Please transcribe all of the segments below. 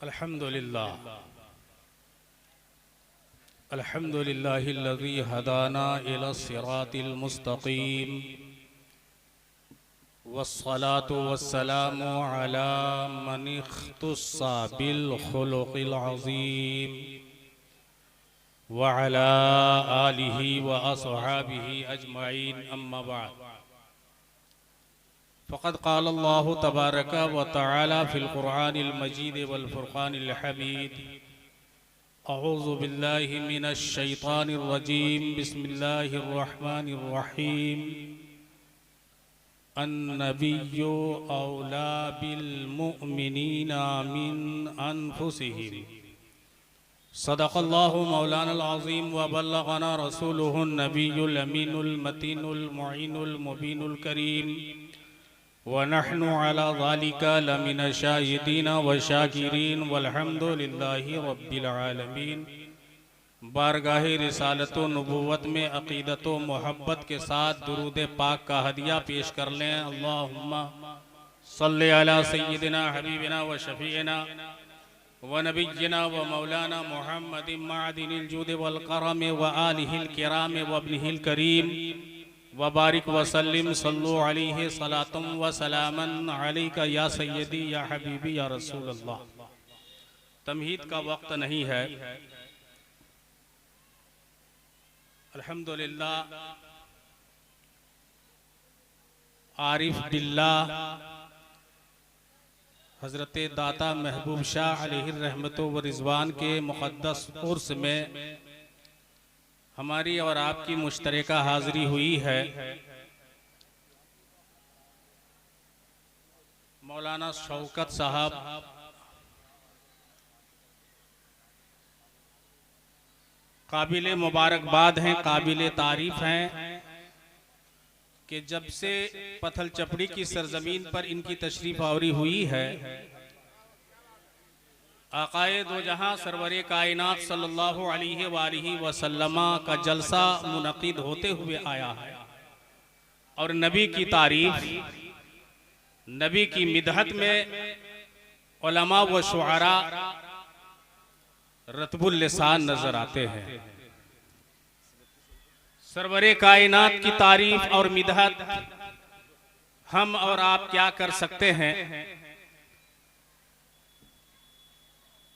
अल्हम्दुलिल्लाह अल्हम्दुलिल्लाहिल्लज़ी हदाना इला सिरातिल मुस्तक़ीम वस्सलातु वस्सलामु अला मन इख्तस्सा बिल खुलुक़िल अज़ीम व अला आलिहि व अस्हाबिहि अजमईन अम्मा बाद फ़क़द क़ाल अल्लाहु तबारक व तआला फ़िल क़ुरआनिल मजीद वल फ़ुरक़ानिल हमीद अऊज़ु बिल्लाहि मिनश शैतानिर रजीम बिस्मिल्लाहिर रहमानिर रहीम अन्नबिय्यु औला बिल मुअमिनीना मिन अनफुसिहिम सदक़ल्लाहु मौलानल अज़ीम व बल्लगना रसूलुहुन नबियुल अमीनुल मतीनुल मुईनुल मुबीनुल करीम व नहनु अला ज़ालिका लमिन शाहिदीन व शाकिरीन वल्हम्दुलिल्लाहि रब्बिल आलमीन। बारगाहे रिसालत व नबुव्वत में अक़ीदत व मोहब्बत के साथ दुरूद पाक का हदिया पेश कर लें। अल्लाहुम्मा सल्लि अला सय्यिदिना हबीबिना व शफ़ीना व नबिय्यिना व मौलाना मुहम्मदिन मअदिनिल जूद वल करम व आलिहिल किराम व इब्निहिल करीम व बारिक वसल्लिम सल्लु अलैहि सलातुम व सलामन अलैका या सय्यदी या हबीबी या रसूल अल्लाह। तमहीद का वक्त नहीं है। अल्हम्दुलिल्लाह आरिफ बिल्लाह हज़रत दाता महबूब शाह अलैहि रहमतो व रिज़वान के मुक़द्दस उर्स में हमारी और आपकी मुश्तरका हाज़िरी हुई है। मौलाना शौकत साहब काबिल मुबारकबाद हैं, काबिल तारीफ हैं कि जब से पथल चपड़ी की सरजमीन पर इनकी तशरीफ आवरी हुई है, आक़ाए दो जहां सरवरे कायनात सल्लल्लाहु अलैहि वसल्लम का जलसा मुनक़िद होते हुए आया है और नबी की तारीफ, नबी की मिदहत में उलमा व शुआरा रतबुल लिसान नजर आते हैं। सरवरे कायनात की तारीफ और मिदहत हम और आप क्या कर सकते हैं।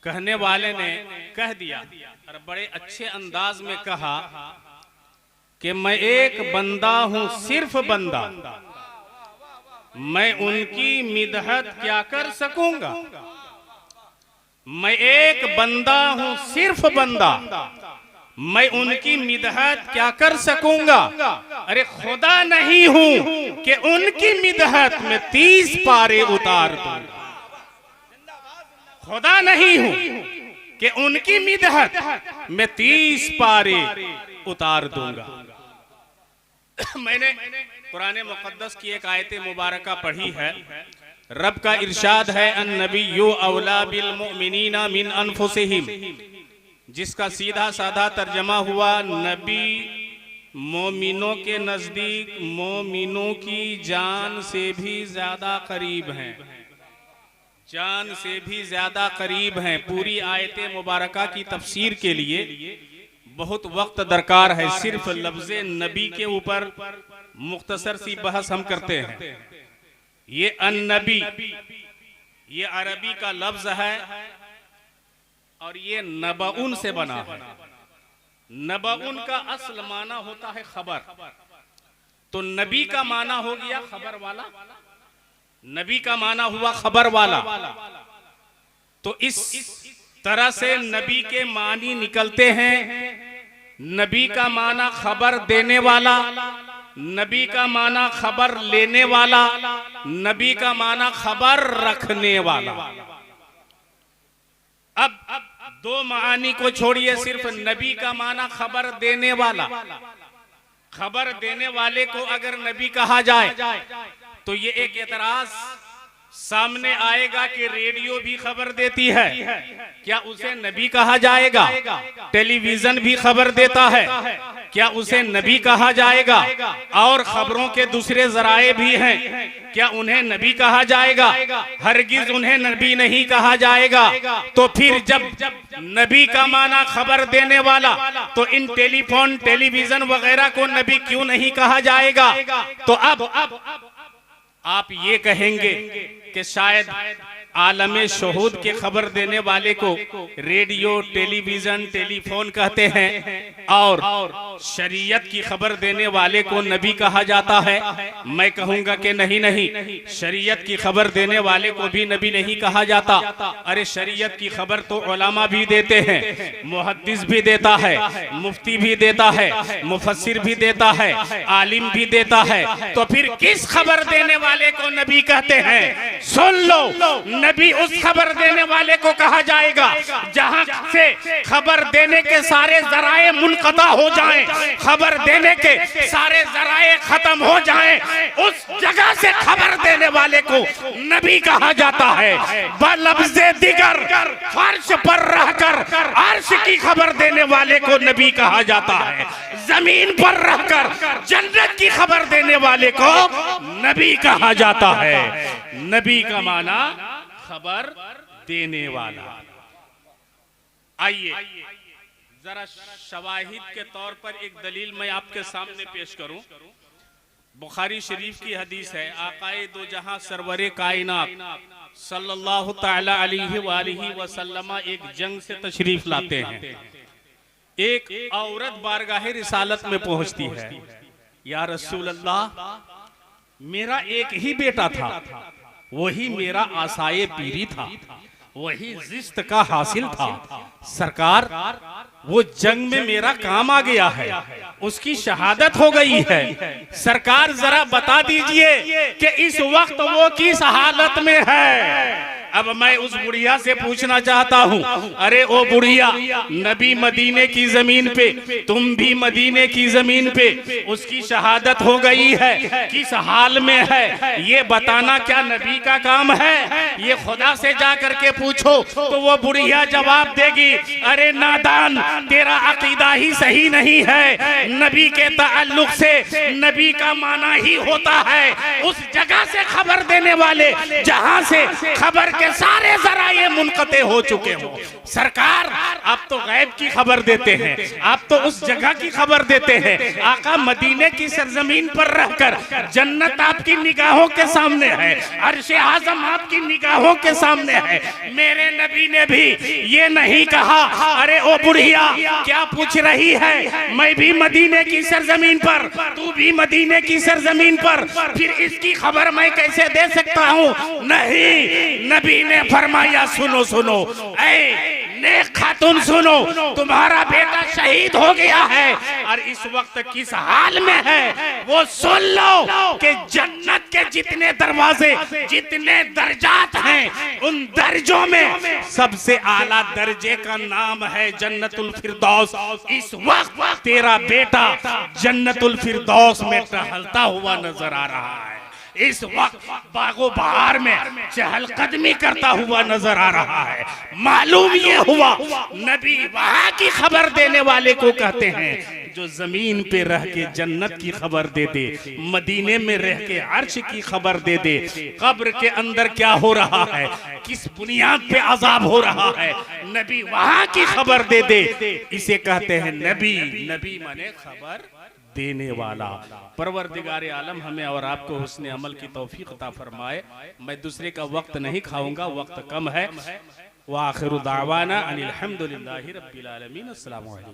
कहने वाले ने कह दिया और बड़े अच्छे अंदाज में कहा कि मैं एक बंदा हूं, सिर्फ बंदा, मैं उनकी मिदहत क्या कर सकूंगा। मैं एक बंदा हूं, सिर्फ बंदा, मैं उनकी मिदहत क्या कर सकूंगा। अरे खुदा नहीं हूं कि उनकी मिदहत में 30 पारे उतार दूंगा। खुदा नहीं हूं कि उनकी मिदहत में 30 पारे उतार दूंगा। मैंने कुरान मुक़द्दस की एक आयत मुबारका पढ़ी है। रब का इरशाद है अन्नबिय्यु औला बिल मुअमिनीना मिन अनफुसिहिम, जिसका सीधा साधा तर्जमा हुआ नबी मोमिनों के नजदीक मोमिनों की जान से भी ज्यादा करीब हैं, जान से भी ज्यादा करीब हैं। पूरी आयत मुबारका की तफसीर के लिए बहुत वक्त दरकार है। सिर्फ लफ्ज़े नबी के ऊपर मुख्तसर सी बहस हम करते हैं। ये अन्नबी, ये अरबी का लफ्ज है और ये नबउन से बना है। नबउन का असल माना होता है खबर, तो नबी का माना हो गया खबर वाला, नबी का माना हुआ खबर वाला। तो इस तरह से नबी के मानी निकलते हैं। नबी का माना खबर देने वाला, नबी का माना खबर लेने वाला, नबी का माना खबर रखने वाला। अब दो मानी को छोड़िए, सिर्फ नबी का माना खबर देने वाला। खबर देने वाले को अगर नबी कहा जाए तो ये एक एतराज सामने आएगा कि रेडियो भी खबर देती है, क्या उसे नबी कहा जाएगा? टेलीविजन भी खबर देता है, क्या उसे नबी कहा जाएगा? और खबरों के दूसरे जराए भी हैं, क्या उन्हें नबी कहा जाएगा? हरगिज उन्हें नबी नहीं कहा जाएगा। तो फिर जब नबी का माना खबर देने वाला, तो इन टेलीफोन टेलीविजन वगैरह को नबी क्यों नहीं कहा जाएगा? तो अब आप ये कहेंगे कि शायद आलमे शहूद के खबर देने वाले को रेडियो टेलीविजन टेलीफोन कहते हैं और शरीयत की खबर देने वाले को नबी कहा जाता है। मैं कहूंगा कि नहीं नहीं, शरीयत की खबर देने वाले को भी नबी नहीं कहा जाता। अरे शरीयत की खबर तो उलमा भी देते हैं, मुहद्दिस भी देता है, मुफ्ती भी देता है, मुफस्सिर भी देता है, आलिम भी देता है। तो फिर किस खबर देने वाले को नबी कहते हैं? सुन लो, नबी उस खबर देने वाले को कहा जाएगा जहां से खबर देने के सारे जराए मुनक़ता हो जाएं, खबर देने के सारे जराए खत्म हो जाएं, उस जगह से खबर देने वाले को नबी कहा जाता है। बलफ्ज़े दिगर फर्श पर रहकर अर्श की खबर देने वाले को नबी कहा जाता है। जमीन पर रहकर जन्नत की खबर देने वाले को नबी कहा जाता है। नबी का माना खबर देने वाला। आइए जरा शवाहिद के तौर पर एक दलील मैं आपके सामने पेश करूं। बुखारी शरीफ की हदीस है, आकाए दो जहां सरवरे कायनात सल्लल्लाहु तआला अलैहि वसल्लम एक जंग से तशरीफ लाते हैं। एक औरत बारगाहे रिसालत में पहुंचती है, या रसूल अल्लाह, मेरा एक ही बेटा था, वही मेरा आसाए पीरी था, वही जिस्त का हासिल था। सरकार, वो जंग में मेरा काम आ गया है, उसकी शहादत हो गई है। सरकार जरा बता दीजिए कि इस वक्त वो किस हालत में है। अब मैं उस बुढ़िया से पूछना चाहता हूँ, अरे ओ बुढ़िया, नबी मदीने की जमीन पे, तुम भी मदीने की जमीन पे, उसकी शहादत हो गई है, किस हाल में है ये बताना क्या नबी का काम है? ये खुदा से जा करके पूछो। तो वो बुढ़िया जवाब देगी, अरे नादान, तेरा अकीदा ही सही नहीं है। नबी के ताल्लुक से नबी का माना ही होता है उस जगह से खबर देने वाले जहां से खबर के सारे जराए मुनक़ते हो चुके हो। सरकार, आप तो गैब की खबर देते हैं, आप तो उस जगह की खबर देते हैं। आका मदीने की सरजमीन पर रहकर जन्नत आपकी निगाहों के सामने है, अर्शे आज़म आपकी निगाहों के सामने है। मेरे नबी ने भी ये नहीं कहा, अरे ओ बुढ़िया क्या पूछ रही है, मैं भी मदीने की सरजमीन पर, तू भी मदीने की सरजमीन पर, फिर इसकी खबर मैं कैसे दे सकता हूँ? नहीं, नबी ने फरमाया, सुनो सुनो, ऐ नेक खातून सुनो, तुम्हारा बेटा शहीद हो गया है और इस वक्त किस हाल में है वो सुन लो कि जन्नत के जितने दरवाजे, जितने दर्जात हैं, उन दर्जों में सबसे आला दर्जे का नाम है जन्नतुल फिरदौस। इस वक्त तेरा बेटा जन्नतुल फिरदौस में टहलता हुआ नजर आ रहा है, इस वक्त बागो बहार में चहलकदमी करता हुआ नजर आ रहा है। मालूम ये हुआ, नबी वहां की खबर देने वाले को कहते हैं जो जमीन पे रह के जन्नत की खबर दे दे, मदीने में रह के अर्श की खबर दे दे, कब्र के अंदर क्या हो रहा है, किस बुनियाद पे अजाब हो रहा है, नबी वहां की खबर दे दे। इसे कहते हैं नबी। नबी माने खबर देने वाला। परवरदिगार आलम हमें और आपको हुस्ने अमल की तौफीक अता फरमाए। मैं दूसरे का वक्त नहीं खाऊंगा, वक्त कम है। व आखिरु दावाना अनिल हम्दुलिल्लाहि रब्बिल आलमीन। अस्सलामु अलैकुम।